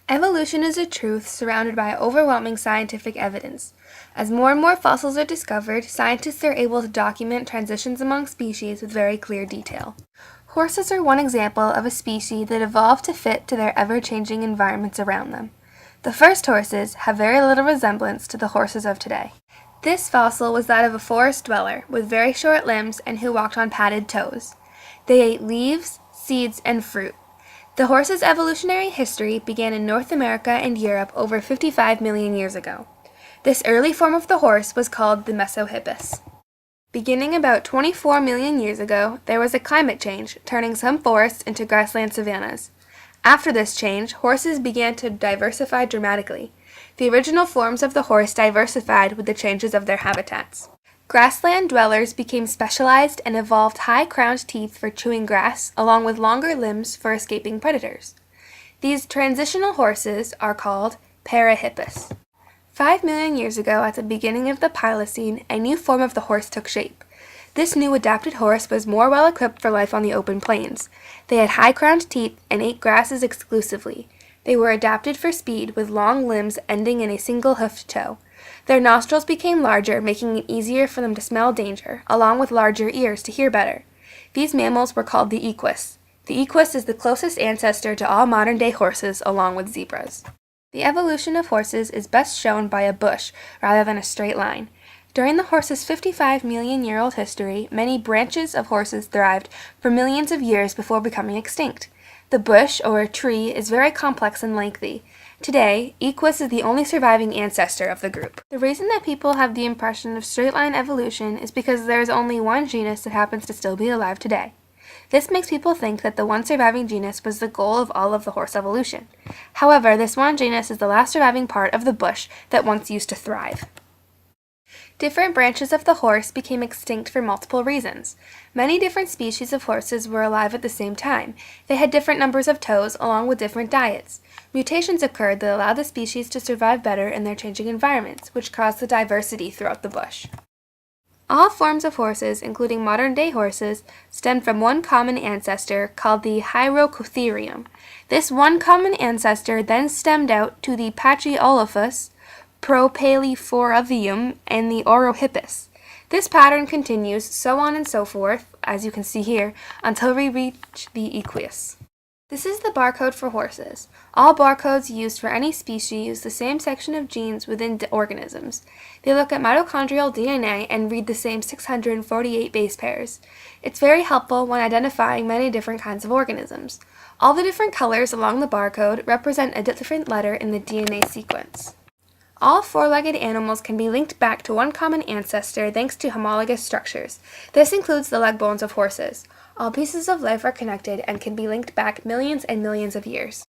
Evolution is a truth surrounded by overwhelming scientific evidence. As more and more fossils are discovered, scientists are able to document transitions among species with very clear detail. Horses are one example of a species that evolved to fit to their ever-changing environments around them. The first horses have very little resemblance to the horses of today. This fossil was that of a forest dweller with very short limbs and who walked on padded toes. They ate leaves, seeds, and fruit. The horse's evolutionary history began in North America and Europe over 55 million years ago. This early form of the horse was called the Mesohippus. Beginning about 24 million years ago, there was a climate change, turning some forests into grassland savannas. After this change, horses began to diversify dramatically. The original forms of the horse diversified with the changes of their habitats. Grassland dwellers became specialized and evolved high-crowned teeth for chewing grass, along with longer limbs for escaping predators. These transitional horses are called Parahippus. 5 million years ago, at the beginning of the Pliocene, a new form of the horse took shape. This new adapted horse was more well-equipped for life on the open plains. They had high-crowned teeth and ate grasses exclusively. They were adapted for speed, with long limbs ending in a single hoofed toe. Their nostrils became larger, making it easier for them to smell danger, along with larger ears to hear better. These mammals were called the equus. The equus is the closest ancestor to all modern-day horses, along with zebras. The evolution of horses is best shown by a bush rather than a straight line. During the horse's 55-million-year-old history, many branches of horses thrived for millions of years before becoming extinct. The bush, or a tree, is very complex and lengthy. Today, Equus is the only surviving ancestor of the group. The reason that people have the impression of straight-line evolution is because there is only one genus that happens to still be alive today. This makes people think that the one surviving genus was the goal of all of the horse evolution. However, this one genus is the last surviving part of the bush that once used to thrive. Different branches of the horse became extinct for multiple reasons. Many different species of horses were alive at the same time. They had different numbers of toes, along with different diets. Mutations occurred that allowed the species to survive better in their changing environments, which caused the diversity throughout the bush. All forms of horses, including modern-day horses, stem from one common ancestor called the Hyracotherium. This one common ancestor then stemmed out to the Pachyolophus, Propalioforavium, and the Orohippus. This pattern continues, so on and so forth, as you can see here, until we reach the equus. This is the barcode for horses. All barcodes used for any species use the same section of genes within organisms. They look at mitochondrial DNA and read the same 648 base pairs. It's very helpful when identifying many different kinds of organisms. All the different colors along the barcode represent a different letter in the DNA sequence. All four-legged animals can be linked back to one common ancestor thanks to homologous structures. This includes the leg bones of horses. All pieces of life are connected and can be linked back millions and millions of years.